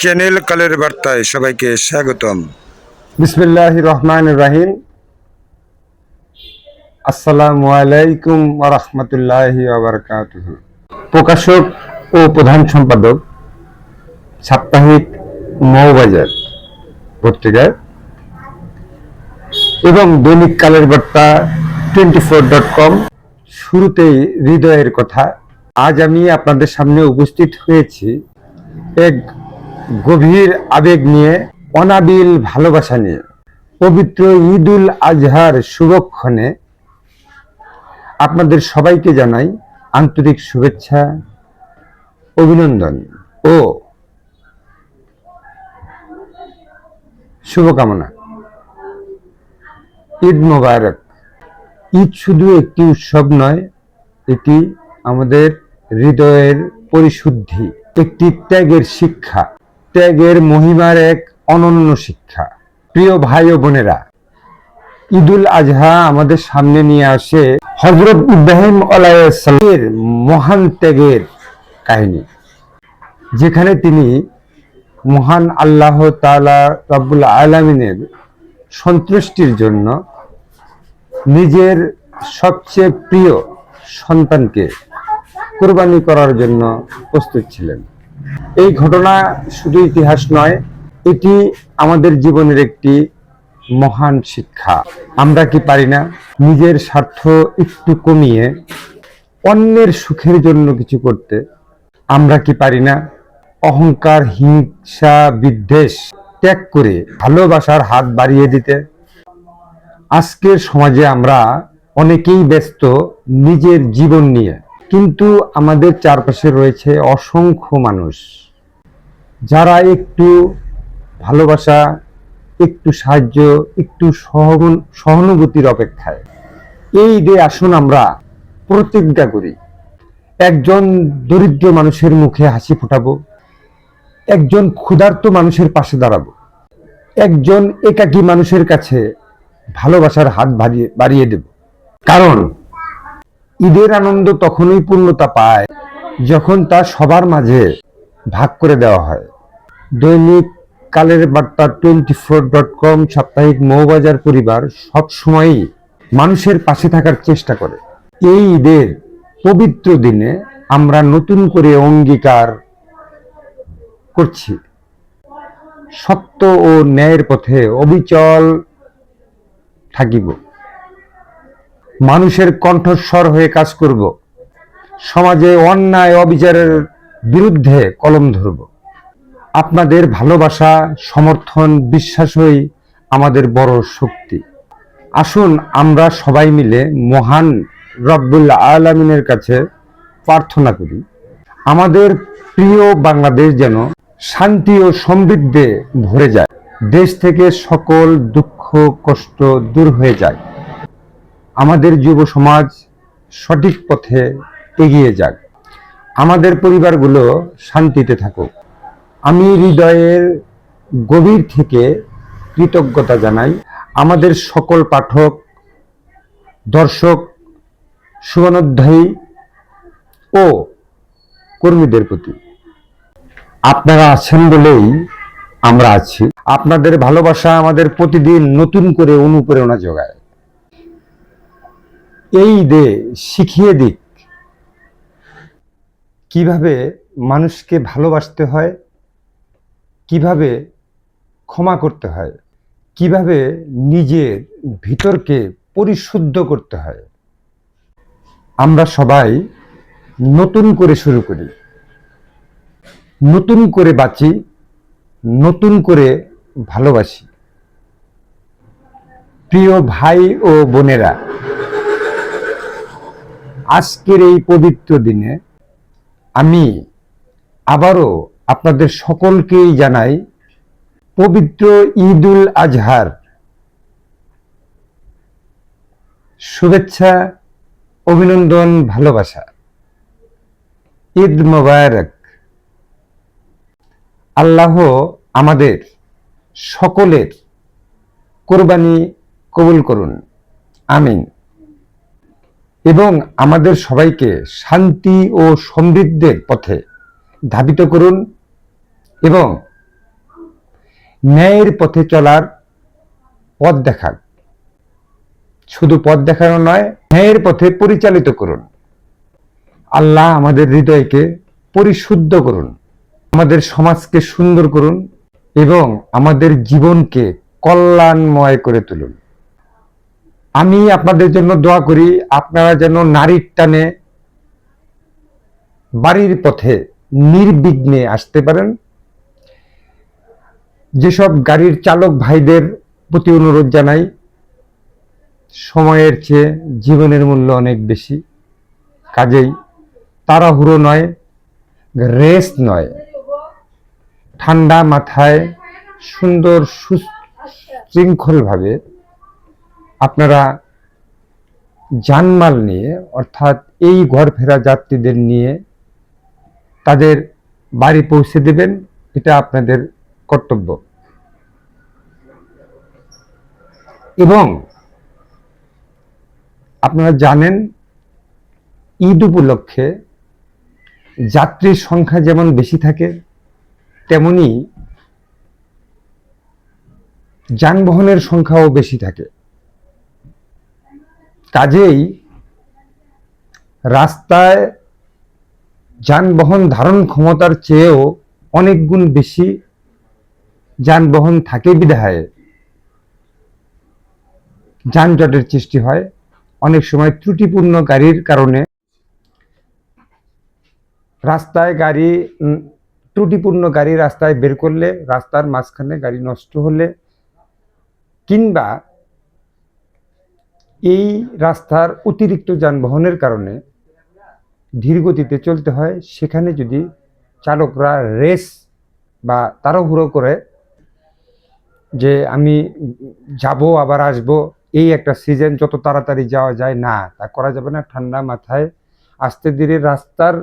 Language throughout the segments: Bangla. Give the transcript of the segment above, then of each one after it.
চ্যানেল কালের বার্তায় সবাইকে স্বাগতম। বিসমিল্লাহির রহমানির রহিম। আসসালামু আলাইকুম ওয়া রাহমাতুল্লাহি ওয়া বারাকাতুহু। প্রকাশক ও প্রধান সম্পাদক, সাপ্তাহিক মৌবাজার পত্রিকার এবং দৈনিক কালের বার্তা 24.com। শুরুতেই হৃদয়ের কথা। আজ আমি আপনাদের সামনে উপস্থিত হয়েছি এক গভীর আবেগ নিয়ে, অনাবিল ভালোবাসা নিয়ে। পবিত্র ঈদুল আজহার শুভক্ষণে আপনাদের সবাইকে জানাই আন্তরিক শুভেচ্ছা, অভিনন্দন ও শুভকামনা। ঈদ মোবারক। ঈদ শুধু একটি উৎসব নয়, এটি আমাদের হৃদয়ের পরিশুদ্ধি, একটি ত্যাগের শিক্ষা, ত্যাগের মহিমার এক অনন্য শিক্ষা। প্রিয় ভাই ও বোনেরা, ঈদুল আজহা আমাদের সামনে নিয়ে আসে হযরত ইব্রাহিম আলাইহিস সালামের মহান ত্যাগের কাহিনী, যেখানে তিনি মহান আল্লাহ তাআলা রব্বুল আলামিনের সন্তুষ্টির জন্য নিজের সবচেয়ে প্রিয় সন্তানকে কুরবানি করার জন্য প্রস্তুত ছিলেন। এই ঘটনা শুধু ইতিহাস নয়, এটি আমাদের জীবনের একটি মহান শিক্ষা। আমরা কি পারি না নিজের স্বার্থ একটু কমিয়ে অন্যের সুখের জন্য কিছু করতে? আমরা কি পারি না অহংকার, হিংসা, বিদ্বেষ ত্যাগ করে ভালোবাসার হাত বাড়িয়ে দিতে? আজকের সমাজে আমরা অনেকেই ব্যস্ত নিজের জীবন নিয়ে, কিন্তু আমাদের চারপাশে রয়েছে অসংখ্য মানুষ যারা একটু ভালোবাসা, একটু সাহায্য, একটু সহানুভূতির অপেক্ষায়। এই ঈদে আসুন আমরা প্রতিজ্ঞা করি, একজন দরিদ্র মানুষের মুখে হাসি ফোটাবো, একজন ক্ষুধার্ত মানুষের পাশে দাঁড়াবো, একজন একাকী মানুষের কাছে ভালোবাসার হাত বাড়িয়ে দেব। কারণ ঈদের আনন্দ তখনই পূর্ণতা পায় যখন তা সবার মাঝে ভাগ করে দেওয়া হয়। দৈনিক কালের বার্তা 24.com সাপ্তাহিক মৌবাজার পরিবার সব সময়ই মানুষের পাশে থাকার চেষ্টা করে। এই ঈদের পবিত্র দিনে আমরা নতুন করে অঙ্গীকার করছি, সত্য ও ন্যায়ের পথে অবিচল থাকিব, মানুষের কণ্ঠস্বর হয়ে কাজ করব, সমাজে অন্যায় অবিচারের বিরুদ্ধে কলম ধরব। আপনাদের ভালোবাসা, সমর্থন, বিশ্বাসই আমাদের বড় শক্তি। আসুন আমরা সবাই মিলে মহান রব্বুল আলামিনের কাছে প্রার্থনা করি, আমাদের প্রিয় বাংলাদেশ যেন শান্তি ও সমৃদ্ধে ভরে যায়, দেশ থেকে সকল দুঃখ কষ্ট দূর হয়ে যায়, আমাদের যুব সমাজ সঠিক পথে এগিয়ে যাক, আমাদের পরিবারগুলো শান্তিতে থাকুক। আমি হৃদয়ের গভীর থেকে কৃতজ্ঞতা জানাই আমাদের সকল পাঠক, দর্শক, শুভানুধ্যায়ী ও কর্মীদের প্রতি। আপনারা আছেন বলেই আমরা আছি। আপনাদের ভালোবাসা আমাদের প্রতিদিন নতুন করে অনুপ্রেরণা যোগায়। এই ঈদে শিখিয়ে দিক কিভাবে মানুষকে ভালোবাসতে হয়, কিভাবে ক্ষমা করতে হয়, কিভাবে নিজের ভিতরকে পরিশুদ্ধ করতে হয়। আমরা সবাই নতুন করে শুরু করি, নতুন করে বাঁচি, নতুন করে ভালোবাসি। প্রিয় ভাই ও বোনেরা, আজকের এই পবিত্র দিনে আমি আবারও আপনাদের সকলকেই জানাই পবিত্র ঈদুল আজহার শুভেচ্ছা, অভিনন্দন, ভালোবাসা। ঈদ মোবারক। আল্লাহ আমাদের সকলের কোরবানি কবুল করুন, আমিন। এবং আমাদের সবাইকে শান্তি ও সমৃদ্ধের পথে ধাবিত করুন এবং ন্যায়ের পথে চলার পথ দেখান। শুধু পথ দেখানো নয়, ন্যায়ের পথে পরিচালিত করুন। আল্লাহ আমাদের হৃদয়কে পরিশুদ্ধ করুন, আমাদের সমাজকে সুন্দর করুন এবং আমাদের জীবনকে কল্যাণময় করে তুলুন। আমি আপনাদের জন্য দোয়া করি, আপনারা যেন নারীর টানে বাড়ির পথে নির্বিঘ্নে আসতে পারেন। যেসব গাড়ির চালক ভাইদের প্রতি অনুরোধ জানাই, সময়ের চেয়ে জীবনের মূল্য অনেক বেশি, কাজেই তাড়াহুড়ো নয়, রেস নয়, ঠান্ডা মাথায় সুন্দর সুশৃঙ্খলভাবে আপনারা জানমাল নিয়ে, অর্থাৎ এই ঘর ফেরা যাত্রীদের নিয়ে তাদের বাড়ি পৌঁছে দেবেন। এটা আপনাদের কর্তব্য। এবং আপনারা জানেন, ঈদ উপলক্ষে যাত্রীর সংখ্যা যেমন বেশি থাকে, তেমনি যানবাহনের সংখ্যাও বেশি থাকে। কাজেই রাস্তায় যানবাহন ধারণ ক্ষমতার চেয়েও অনেক গুণ বেশি যানবাহন থাকে বিধায় যানজটের সৃষ্টি হয়। অনেক সময় ত্রুটিপূর্ণ গাড়ির কারণে ত্রুটিপূর্ণ গাড়ি রাস্তায় বের করলে, রাস্তার মাঝখানে গাড়ি নষ্ট হলে, কিংবা এই রাস্তার অতিরিক্ত যানবাহনের কারণে ধীর গতিতে চলতে হয়, সেখানে যদি চালকরা রেস বা তাড়াহুড়ো করে যে আমি যাব আবার আসব, এই একটা সিজন, যত তাড়াতাড়ি যাওয়া যায়, না, তা করা যাবে না। ঠান্ডা মাথায় আস্তে ধীরে রাস্তার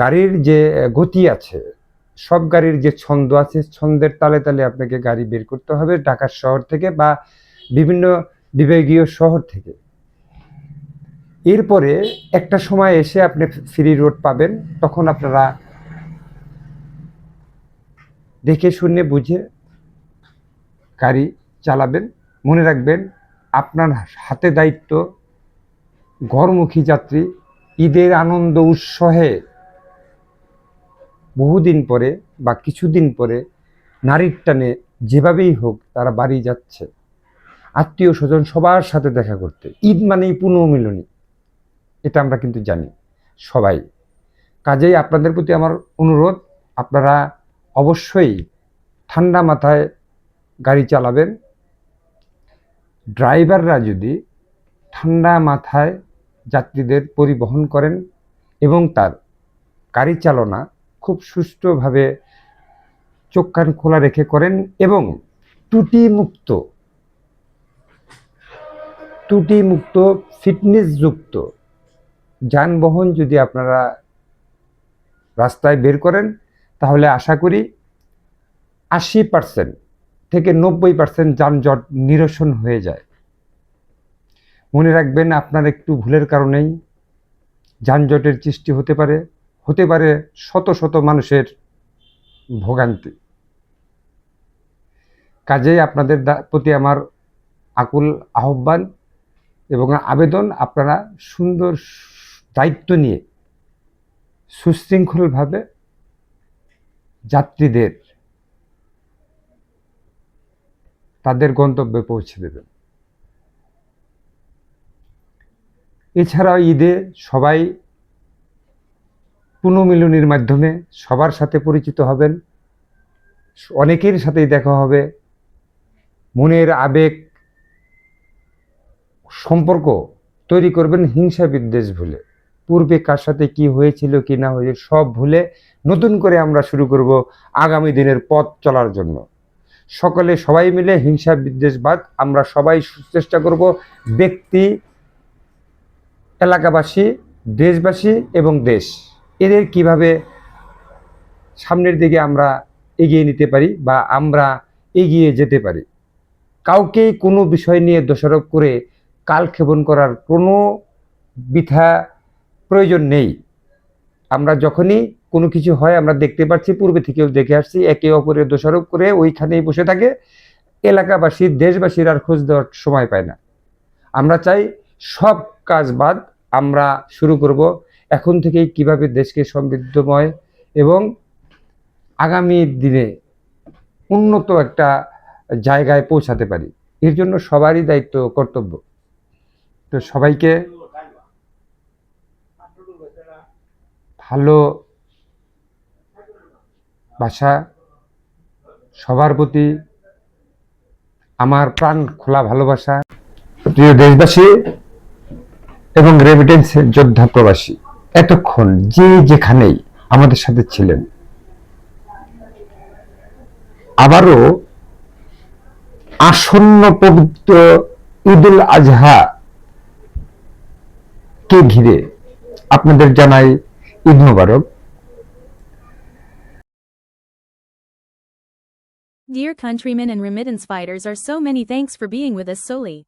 গাড়ির যে গতি আছে, সব গাড়ির যে ছন্দ আছে, ছন্দের তালে তালে আপনাকে গাড়ি বের করতে হবে, ঢাকার শহর থেকে বা বিভিন্ন বিভাগীয় শহর থেকে। এরপরে একটা সময় এসে আপনি ফ্রি রোড পাবেন, তখন আপনারা দেখে শুনে বুঝে গাড়ি চালাবেন। মনে রাখবেন, আপনার হাতে দায়িত্ব। ঘরমুখী যাত্রী ঈদের আনন্দ উৎসহে বহুদিন পরে বা কিছুদিন পরে নারীর টানে যেভাবেই হোক তারা বাড়ি যাচ্ছে, আত্মীয় স্বজন সবার সাথে দেখা করতে। ঈদ মানেই পুনর্মিলনী, এটা আমরা কিন্তু জানি সবাই। কাজেই আপনাদের প্রতি আমার অনুরোধ, আপনারা অবশ্যই ঠান্ডা মাথায় গাড়ি চালাবেন। ড্রাইভাররা যদি ঠান্ডা মাথায় যাত্রীদের পরিবহন করেন এবং তার গাড়ি চালনা খুব সুষ্ঠুভাবে চোখ কান খোলা রেখে করেন এবং ত্রুটিমুক্ত ফিটনেসযুক্ত যানবাহন যদি আপনারা রাস্তায় বের করেন, তাহলে আশা করি 80% থেকে 90% যানজট নিরসন হয়ে যায়। মনে রাখবেন, আপনার একটু ভুলের কারণেই যানজটের সৃষ্টি হতে পারে শত শত মানুষের ভোগান্তি। কাজেই আপনাদের প্রতি আমার আকুল আহ্বান এবং আবেদন, আপনারা সুন্দর দায়িত্ব নিয়ে সুশৃঙ্খলভাবে যাত্রীদের তাদের গন্তব্যে পৌঁছে দেবেন। এছাড়াও ঈদে সবাই পুনর্মিলনীর মাধ্যমে সবার সাথে পরিচিত হবেন, অনেকের সাথেই দেখা হবে। মনের আবেগ সম্পর্ক তৈরি করবেন হিংসা বিদ্বেষ ভুলে। পূর্বে কার সাথে কি হয়েছিল কি না হয়েছিল সব ভুলে নতুন করে আমরা শুরু করব আগামী দিনের পথ চলার জন্য। সবাই মিলে হিংসা বিদ্বেষ বাদ আমরা সবাই চেষ্টা করব ব্যক্তি, এলাকাবাসী, দেশবাসী এবং দেশ, এদের কিভাবে সামনের দিকে আমরা এগিয়ে নিতে পারি বা আমরা এগিয়ে যেতে পারি। কাউকেই কোনো বিষয় নিয়ে দোষারোপ করে কালক্ষেপণ করার কোনো বৃথা প্রয়োজন নেই। আমরা যখনই কোনো কিছু হয় আমরা দেখতে পাচ্ছি, পূর্বে থেকেও দেখে আসছি, একে অপরের দোষারোপ করে ওইখানেই বসে থাকে। এলাকাবাসী, দেশবাসীর আর খোঁজ দেওয়ার সময় পায় না। আমরা চাই সব কাজ বাদ আমরা শুরু করব এখন থেকেই কিভাবে দেশকে সমৃদ্ধময় এবং আগামী দিনে উন্নত একটা জায়গায় পৌঁছাতে পারি। এর জন্য সবারই দায়িত্ব, কর্তব্য। তো সবাইকে ভালো বাসা, সবার প্রতি আমার প্রাণ খোলা ভালোবাসা। প্রিয় দেশবাসী এবং রেমিটেন্স যোদ্ধা প্রবাসী, এতক্ষণ যে যেখানেই আমাদের সাথে ছিলেন, আবারও আসন্ন পবিত্র ঈদুল আজহা কে ঘিরে আপনাদের জানাই ঈদ মোবারক। Dear countrymen and remittance fighters, are so many thanks for being with us solely.